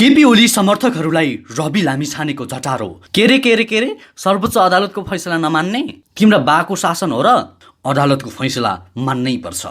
केपी ओली समर्थकहरूलाई रवि लामिछानेको झटारो। के रे सर्वोच्च अदालतको फैसला नमान्ने? तिम्रा बाको शासन हो र? अदालतको फैसला मान्नै पर्छ।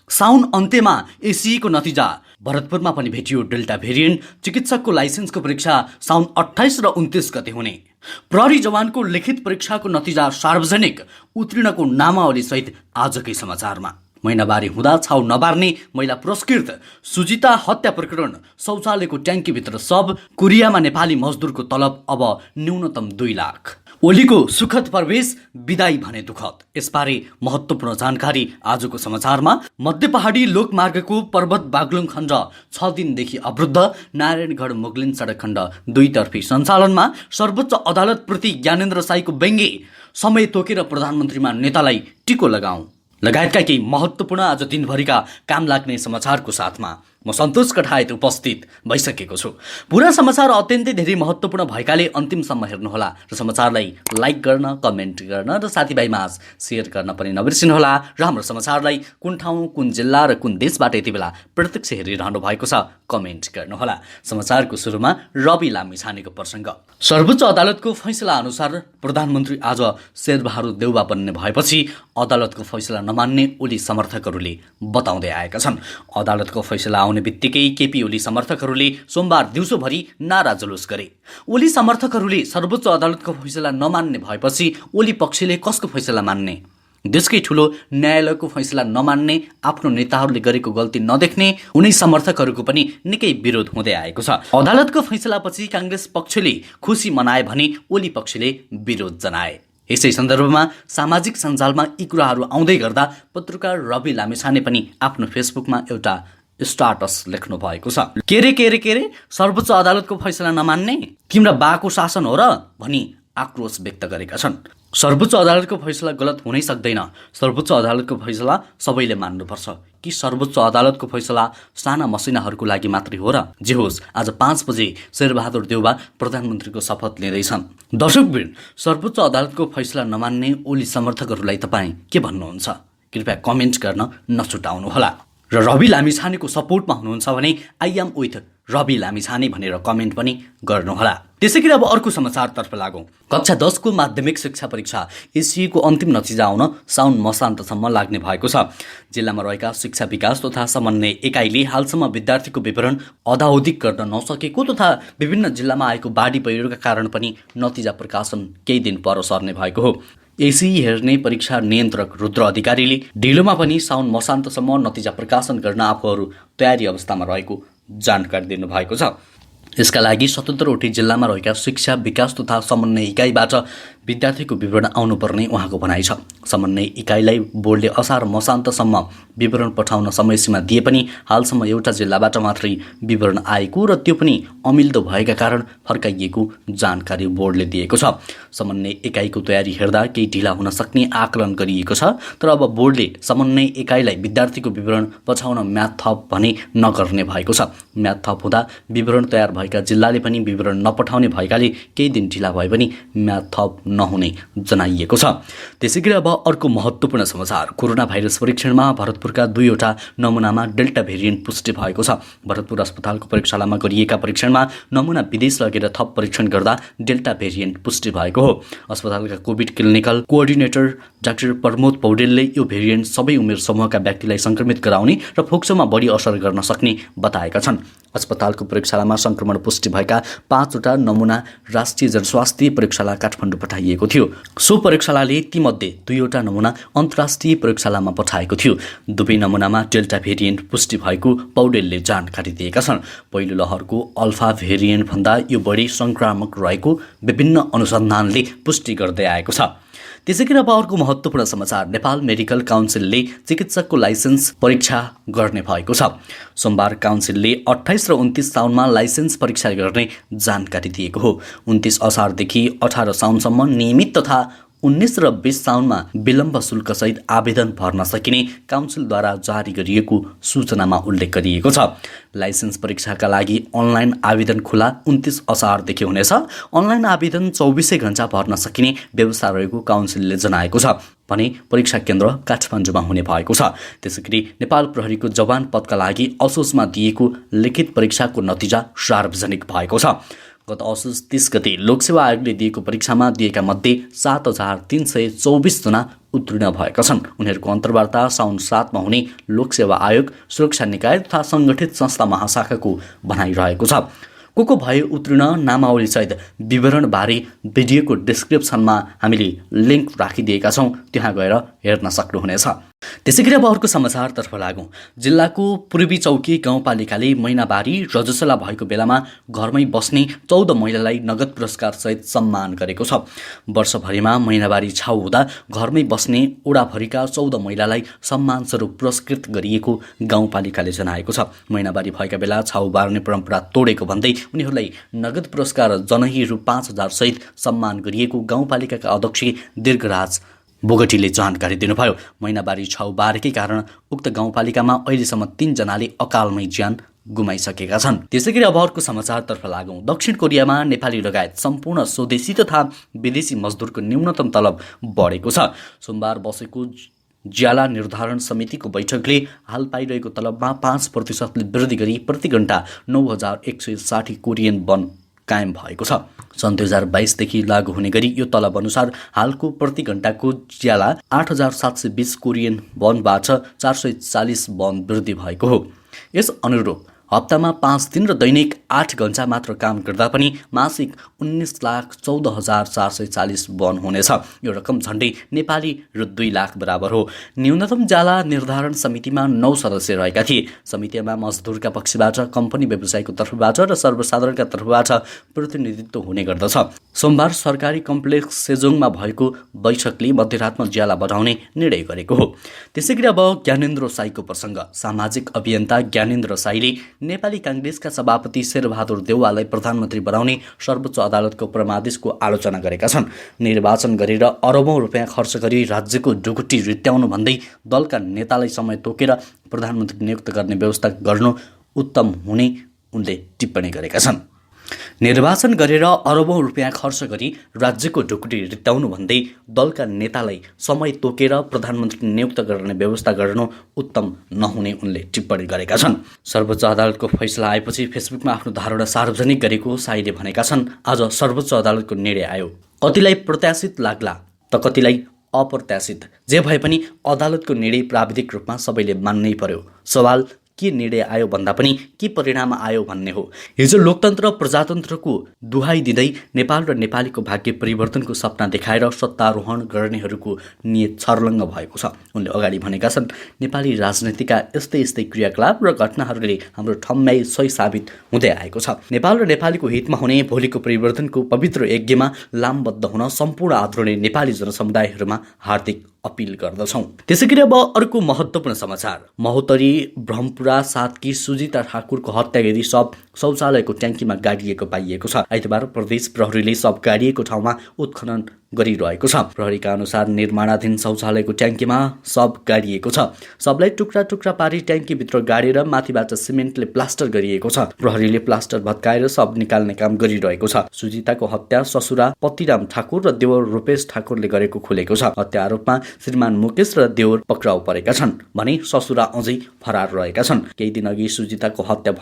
साउन अन्त्यमा एसीको नतिजा। भरतपुरमा पनि भेटियो डेल्टा भेरिएन्ट। चिकित्सकको लाइसेन्सको परीक्षा साउन 28 र 29 गते हुने। प्रहरी जवानको लिखित परीक्षाको नतिजा सार्वजनिक। उत्तीर्णको नामावली सहित आजकै समाचारमा। महिनावारी हुँदा छाउ नबार्ने महिला पुरस्कृत। सुजिता हत्या प्रकरण। शौचालयको ट्याङ्कीभित्र शव। कोरियामा नेपाली मजदुरको तलब अब न्यूनतम 2 लाख। ओलीको सुखद प्रवेश, विदाई भने दुखद। यसबारे महत्त्वपूर्ण जानकारी आजको समाचारमा। मध्य पहाडी लोकमार्गको पर्वत बागलुङ खण्ड 6 दिनदेखि अवरुद्ध। नारायणगढ मुगलिन सडक खण्ड 2तर्फी सञ्चालनमा। सर्वोच्च अदालतप्रति ज्ञानेन्द्र साईको व्यङ्ग्य। समय तोकेर प्रधानमन्त्रीमा नेतालाई टिको लगाऊ लगायतका केही महत्त्वपूर्ण आज दिनभरिका काम लाग्ने समाचारको साथमा म सन्तोष कठायत उपस्थित भइसकेको छु। पुरा समाचार अत्यन्तै धेरै महत्त्वपूर्ण भएकाले अन्तिमसम्म हेर्नुहोला र समाचारलाई लाइक गर्न, कमेन्ट गर्न र साथीभाइमाझ सेयर गर्न पनि नबिर्सिनुहोला। र हाम्रो समाचारलाई कुन ठाउँ, कुन जिल्ला र कुन देशबाट यति बेला प्रत्यक्ष हेरिरहनु भएको छ कमेन्ट गर्नुहोला। समाचारको सुरुमा रवि लामिछानेको प्रसङ्ग। सर्वोच्च अदालतको फैसला अनुसार प्रधानमन्त्री आज शेरबहादुर देउवा बन्ने भएपछि अदालतको फैसला नमान्ने ओली समर्थकहरूले बताउँदै आएका छन्। अदालतको फैसला आउने बित्तिकै केपी ओली समर्थकहरूले सोमबार दिउँसोभरि नारा जुलुस गरे। ओली समर्थकहरूले सर्वोच्च अदालतको फैसला नमान्ने भएपछि ओली पक्षले कसको फैसला मान्ने? देशकै ठूलो न्यायालयको फैसला नमान्ने, आफ्नो नेताहरूले गरेको गल्ती नदेख्ने उनी समर्थकहरूको पनि निकै विरोध हुँदै आएको छ। अदालतको फैसलापछि कांग्रेस पक्षले खुसी मनाए भने ओली पक्षले विरोध जनाए। यसै सन्दर्भमा सामाजिक सञ्जालमा यी कुराहरू आउँदै गर्दा पत्रकार रवि लामिछाने पनि आफ्नो फेसबुकमा एउटा स्टाटस लेख्नु भएको छ। के रे सर्वोच्च अदालतको फैसला नमान्ने? तिम्रा बाको शासन हो र? भनी आक्रोश व्यक्त गरेका छन्। सर्वोच्च अदालतको फैसला गलत हुनै सक्दैन। सर्वोच्च अदालतको फैसला सबैले मान्नुपर्छ। कि सर्वोच्च अदालतको फैसला साना मसिनाहरूको लागि मात्रै हो र? जे होस्, आज 5 बजे शेरबहादुर देउवा प्रधानमन्त्रीको शपथ लिँदैछन्। दर्शकवृन्द, सर्वोच्च अदालतको फैसला नमान्ने ओली समर्थकहरूलाई तपाईँ के भन्नुहुन्छ? कृपया कमेन्ट गर्न नछुटाउनुहोला। र रवि लामिछानेको सपोर्टमा हुनुहुन्छ भने I am with Ravi Lamichhane भनेर कमेन्ट पनि गर्नुहोला। त्यसैगरी अब अर्को समाचारतर्फ लागौँ। कक्षा 10 को माध्यमिक शिक्षा परीक्षा एसीको अन्तिम नतिजा आउन साउन मसान्तसम्म लाग्ने भएको छ। जिल्लामा रहेका शिक्षा विकास तथा समन्वय एकाइले हालसम्म विद्यार्थीको विवरण अधाओधिक गर्न नसकेको तथा विभिन्न जिल्लामा आएको बाढी पहिरोका कारण पनि नतिजा प्रकाशन केही दिन पर सर्ने भएको हो। एसी हेर्ने परीक्षा नियन्त्रक रुद्र अधिकारीले ढिलोमा पनि साउन मसान्तसम्म नतिजा प्रकाशन गर्न आफूहरू तयारी अवस्थामा रहेको जानकारी दिनुभएको छ। यसका लागि 77वटै जिल्लामा रहेका शिक्षा विकास तथा समन्वय इकाइबाट विद्यार्थीको विवरण आउनुपर्ने उहाँको भनाइ छ। समन्वय इकाइलाई बोर्डले असार मसान्तसम्म विवरण पठाउन समयसीमा दिए पनि हालसम्म एउटा जिल्लाबाट मात्रै विवरण आएको र त्यो पनि अमिल्दो भएका कारण फर्काइएको जानकारी बोर्डले दिएको छ। समन्वय इकाइको तयारी हेर्दा केही ढिला हुन सक्ने आकलन गरिएको छ। तर अब बोर्डले समन्वय इकाइलाई विद्यार्थीको विवरण पठाउन म्याद थप भने नगर्ने भएको छ। म्याद थप हुँदा विवरण तयार भएका जिल्लाले पनि विवरण नपठाउने भएकाले केही दिन ढिला भए पनि म्याद थप नहुने जनाइएको छ। त्यसैगरी अब अर्को महत्त्वपूर्ण समाचार। कोरोना भाइरस परीक्षणमा भरतपुरका 2वटा नमुनामा डेल्टा भेरिएन्ट पुष्टि भएको छ। भरतपुर अस्पतालको प्रयोगशालामा गरिएका परीक्षणमा नमुना विदेश लगेर थप परीक्षण गर्दा डेल्टा भेरिएन्ट पुष्टि भएको हो। अस्पतालका covid clinical coordinator doctor Pramod पौडेलले यो भेरिएन्ट सबै उमेर समूहका व्यक्तिलाई संक्रमित गराउने र फोक्सोमा बढी असर गर्न सक्ने बताएका छन्। अस्पतालको प्रयोगशालामा संक्रमण पुष्टि भएका 5वटा नमुना राष्ट्रिय जनस्वास्थ्य प्रयोगशाला काठमाडौँ पठाइएको थियो। सो प्रयोगशालाले तीमध्ये 2वटा नमुना अन्तर्राष्ट्रिय प्रयोगशालामा पठाएको थियो। दुवै नमुनामा डेल्टा भेरिएन्ट पुष्टि भएको पौडेलले जानकारी दिएका छन्। पहिलो लहरको अल्फा भेरिएन्ट भन्दा यो बढी संक्रामक रहेको विभिन्न अनुसन्धानले पुष्टि गर्दै आएको छ। त्यसैगरी अब अर्को महत्त्वपूर्ण समाचार। नेपाल मेडिकल काउन्सिलले चिकित्सकको लाइसेन्स परीक्षा गर्ने भएको छ। सोमबार काउन्सिलले 28 र 29 साउनमा लाइसेन्स परीक्षा गर्ने जानकारी दिएको हो। 29 असारदेखि 18 साउनसम्म नियमित तथा 19 र 20 साउनमा विलम्ब शुल्कसहित आवेदन भर्न सकिने काउन्सिलद्वारा जारी गरिएको सूचनामा उल्लेख गरिएको छ। लाइसेन्स परीक्षाका लागि अनलाइन आवेदन खुला 29 असारदेखि हुनेछ। अनलाइन आवेदन 24 घण्टा भर्न सकिने व्यवस्था रहेको काउन्सिलले जनाएको छ भने परीक्षा केन्द्र काठमाडौँमा हुने भएको छ। त्यसैगरी नेपाल प्रहरीको जवान पदका लागि असोजमा दिएको लिखित परीक्षाको नतिजा सार्वजनिक भएको छ। गत असोज 30 गते लोकसेवा आयोगले दिएको परीक्षामा दिएका मध्ये 7324 जना उत्तीर्ण भएका छन्। उनीहरूको अन्तर्वार्ता साउन 7 मा हुने लोकसेवा आयोग, सुरक्षा निकाय तथा सङ्गठित संस्था महाशाखाको भनाइरहेको छ। को भए उत्तीर्ण नामावलीसहित विवरणबारे भिडियोको डिस्क्रिप्सनमा हामीले लिङ्क राखिदिएका छौँ, त्यहाँ गएर हेर्न सक्नुहुनेछ। त्यसैगरी अब अर्को समाचारतर्फ लागौँ। जिल्लाको पूर्वी चौकी गाउँपालिकाले महिनावारी रजस्वला भएको बेलामा घरमै बस्ने 14 महिलालाई नगद पुरस्कारसहित सम्मान गरेको छ। वर्षभरिमा महिनावारी छाउ हुँदा घरमै बस्ने ओडाभरिका 14 महिलालाई सम्मानस्वरूप पुरस्कृत गरिएको गाउँपालिकाले जनाएको छ। महिनावारी भएका बेला छाउ बार्ने परम्परा तोडेको भन्दै उनीहरूलाई नगद पुरस्कार जनही रु 5000 सहित सम्मान गरिएको गाउँपालिकाका अध्यक्ष दीर्घराज बोगटीले जानकारी दिनुभयो। महिनावारी छाउ बारेकै कारण उक्त गाउँपालिकामा अहिलेसम्म 3 जनाले अकालमै ज्यान गुमाइसकेका छन्। त्यसैगरी अब अर्को समाचारतर्फ लागौँ। दक्षिण कोरियामा नेपाली लगायत सम्पूर्ण स्वदेशी तथा विदेशी मजदुरको न्यूनतम तलब बढेको छ। सोमबार बसेको ज्याला निर्धारण समितिको बैठकले हाल पाइरहेको तलबमा 5% वृद्धि गरी प्रति घण्टा 9160 कोरियन वन कायम भएको छ। सन् 2022 लागू हुने गरी यो तलब अनुसार हालको प्रति घण्टाको ज्याला 8720 कोरियन वनबाट 440 वन वृद्धि भएको हो। यस अनुरूप हप्तामा 5 दिन र दैनिक 8 घण्टा मात्र काम गर्दा पनि मासिक 19,14,440 वन हुनेछ। यो रकम झण्डै नेपाली रु 2 लाख बराबर हो। न्यूनतम ज्याला निर्धारण समितिमा 9 सदस्य रहेका थिए। समितिमा मजदुरका पक्षबाट, कम्पनी व्यवसायको तर्फबाट र सर्वसाधारणका तर्फबाट प्रतिनिधित्व हुने गर्दछ। सोमबार सरकारी कम्प्लेक्स सेजोङमा भएको बैठकले मध्यरातमा ज्याला बढाउने निर्णय गरेको हो। त्यसैगरी अब ज्ञानेन्द्र साईको प्रसङ्ग। सामाजिक अभियन्ता ज्ञानेन्द्र साईले नेपाली काङ्ग्रेसका सभापति शेरबहादुर देउवालाई प्रधानमन्त्री बनाउने सर्वोच्च अदालतको परमादेशको आलोचना गरेका छन्। निर्वाचन गरेर अरबौं रुपियाँ खर्च गरी राज्यको ढुकुटी रित्याउनु भन्दै दलका नेतालाई समय तोकेर प्रधानमन्त्री नियुक्त गर्ने व्यवस्था गर्नु उत्तम हुने उनले टिप्पणी गरेका छन्। निर्वाचन गरेर अरबौं रुपियाँ खर्च गरी राज्यको ढुकुटी रित्याउनु भन्दै दलका नेतालाई समय तोकेर प्रधानमन्त्री नियुक्त गर्ने व्यवस्था गर्नु उत्तम नहुने उनले टिप्पणी गरेका छन्। सर्वोच्च अदालतको फैसला आएपछि फेसबुकमा आफ्नो धारणा सार्वजनिक गरेको साईले भनेका छन्, आज सर्वोच्च अदालतको निर्णय आयो। कतिलाई प्रत्याशित लाग्ला त कतिलाई अप्रत्याशित, जे भए पनि अदालतको निर्णय प्राविधिक रूपमा सबैले मान्नै पर्यो। सवाल के निर्णय आयो भन्दा पनि के परिणाम आयो भन्ने हो। हिजो लोकतन्त्र प्रजातन्त्रको दुहाई दिँदै नेपाल र नेपालीको भाग्य परिवर्तनको सपना देखाएर सत्तारोहण गर्नेहरूको नियत छर्लङ्ग भएको छ। उनले अगाडि भनेका छन्, नेपाली राजनीतिका यस्तै क्रियाकलाप र घटनाहरूले हाम्रो ठम्याइ सही साबित हुँदै आएको छ। नेपाल र नेपालीको हितमा हुने भोलिको परिवर्तनको पवित्र यज्ञमा लामबद्ध हुन सम्पूर्ण आदरणीय नेपाली जनसमुदायहरूमा हार्दिक अपिल गर्दछौँ। त्यसैगरी अब अर्को महत्त्वपूर्ण समाचार। महोत्तरी ब्रह्मपुरा 7 की सुजिता ठाकुरको हत्या गरी शव शौचालयको ट्याङ्कीमा गाडिएको पाइएको छ। आइतबार प्रदेश प्रहरीले शव गाडिएको ठाउँमा उत्खनन गरिरहेको छ। प्रहरीका अनुसार निर्माणाधीन शौचालयको ट्याङ्कीमा शव गाडिएको छ। शवलाई टुक्रा टुक्रा पारी ट्याङ्कीभित्र गाडेर माथिबाट सिमेन्टले प्लास्टर गरिएको छ। प्रहरीले प्लास्टर भत्काएर शव निकाल्ने काम गरिरहेको छ। सुजिताको हत्या ससुरा पतिराम ठाकुर र देवर रूपेश ठाकुरले गरेको खुलेको छ। हत्या आरोपमा श्रीमान मुकेश र देवर पक्राउ परेका छन् भने ससुरा अझै फरार रहेका छन्। केही दिन अघि सुजिताको हत्या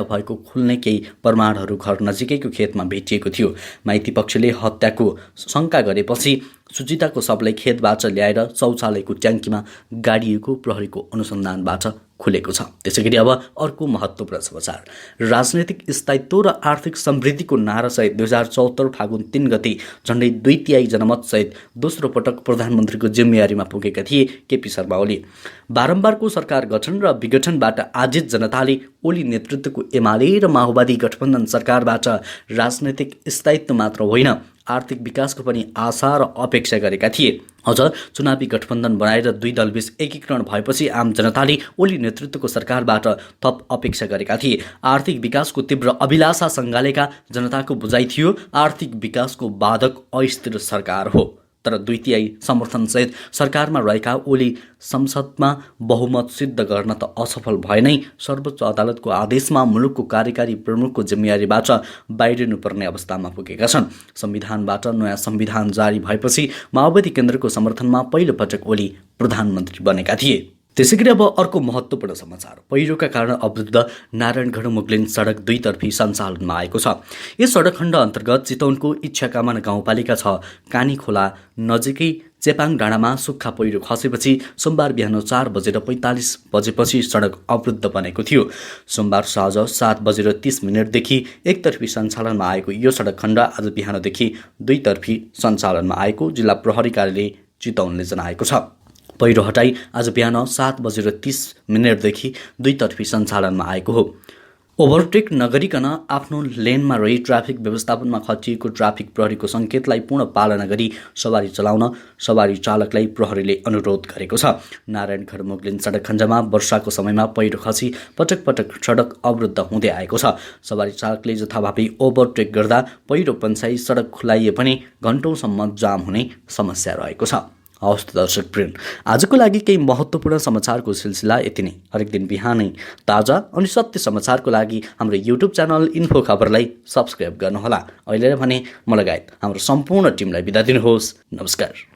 भएको खुल्ने केही प्रमाणहरू घर नजिकैको खेतमा भेटिएको थियो। माइती पक्षले हत्याको शङ्का गरेपछि सुजिताको शवलाई खेतबाट ल्याएर शौचालयको ट्याङ्कीमा गाडिएको प्रहरीको अनुसन्धानबाट खुलेको छ। त्यसैगरी अब अर्को महत्त्वपूर्ण समाचार। राजनैतिक स्थायित्व र आर्थिक समृद्धिको नारासहित 2074 फागुन 3 गते झण्डै 2/3 जनमतसहित दोस्रो पटक प्रधानमन्त्रीको जिम्मेवारीमा पुगेका थिए केपी शर्मा ओली। बारम्बारको सरकार गठन र विघटनबाट आजित जनताले ओली नेतृत्वको एमाले र माओवादी गठबन्धन सरकारबाट राजनैतिक स्थायित्व मात्र होइन, आर्थिक विकासको पनि आशा र अपेक्षा गरेका थिए। अझ चुनावी गठबन्धन बनाएर दुई दलबीच एकीकरण भएपछि आम जनताले ओली नेतृत्वको सरकारबाट थप अपेक्षा गरेका थिए। आर्थिक विकासको तीव्र अभिलाषा सँगालेका जनताको बुझाइ थियो आर्थिक विकासको बाधक अस्थिर सरकार हो। तर 2/3 समर्थनसहित सरकारमा रहेका ओली संसदमा बहुमत सिद्ध गर्न त असफल भए नै सर्वोच्च अदालतको आदेशमा मुलुकको कार्यकारी प्रमुखको जिम्मेवारीबाट बाहिरिनुपर्ने अवस्थामा पुगेका छन्। संविधानबाट नयाँ संविधान जारी भएपछि माओवादी केन्द्रको समर्थनमा पहिलोपटक ओली प्रधानमन्त्री बनेका थिए। त्यसैगरी अब अर्को महत्त्वपूर्ण समाचार, पहिरोका कारण अवरुद्ध नारायणगढ मुगलिन सडक दुईतर्फी सञ्चालनमा आएको छ। यस सडक खण्ड अन्तर्गत चितवनको इच्छाकामान गाउँपालिका 6 कानी खोला नजिकै चेपाङ डाँडामा सुक्खा पहिरो खसेपछि सोमबार बिहान 4:45 बजेपछि सडक अवरुद्ध बनेको थियो। सोमबार साँझ 7:30 देखि एकतर्फी सञ्चालनमा आएको यो सडक खण्ड आज बिहानदेखि दुईतर्फी सञ्चालनमा आएको जिल्ला प्रहरी कार्यालय चितवनले जनाएको छ। पहिरो हटाई आज बिहान 7:30 देखि दुईतर्फी सञ्चालनमा आएको हो। ओभरटेक नगरिकन आफ्नो लेनमा रही ट्राफिक व्यवस्थापनमा खटिएको ट्राफिक प्रहरीको सङ्केतलाई पूर्ण पालना गरी सवारी चलाउन सवारी चालकलाई प्रहरीले अनुरोध गरेको छ। नारायणगढ मुगलिन सडक खण्डमा वर्षाको समयमा पहिरो खसी पटक पटक सडक अवरुद्ध हुँदै आएको छ। सवारी चालकले जथाभावी ओभरटेक गर्दा पहिरो पन्साई सडक खुलाइए पनि घण्टौँसम्म जाम हुने समस्या रहेको छ। हवस् त दर्शकवृन्द, आजको लागि केही महत्त्वपूर्ण समाचारको सिलसिला यति नै। हरेक दिन बिहानै ताजा अनि सत्य समाचारको लागि हाम्रो युट्युब च्यानल इन्फो खबरलाई सब्सक्राइब गर्नुहोला। अहिले भने म लगायत हाम्रो सम्पूर्ण टिमलाई बिदा दिनुहोस्। नमस्कार।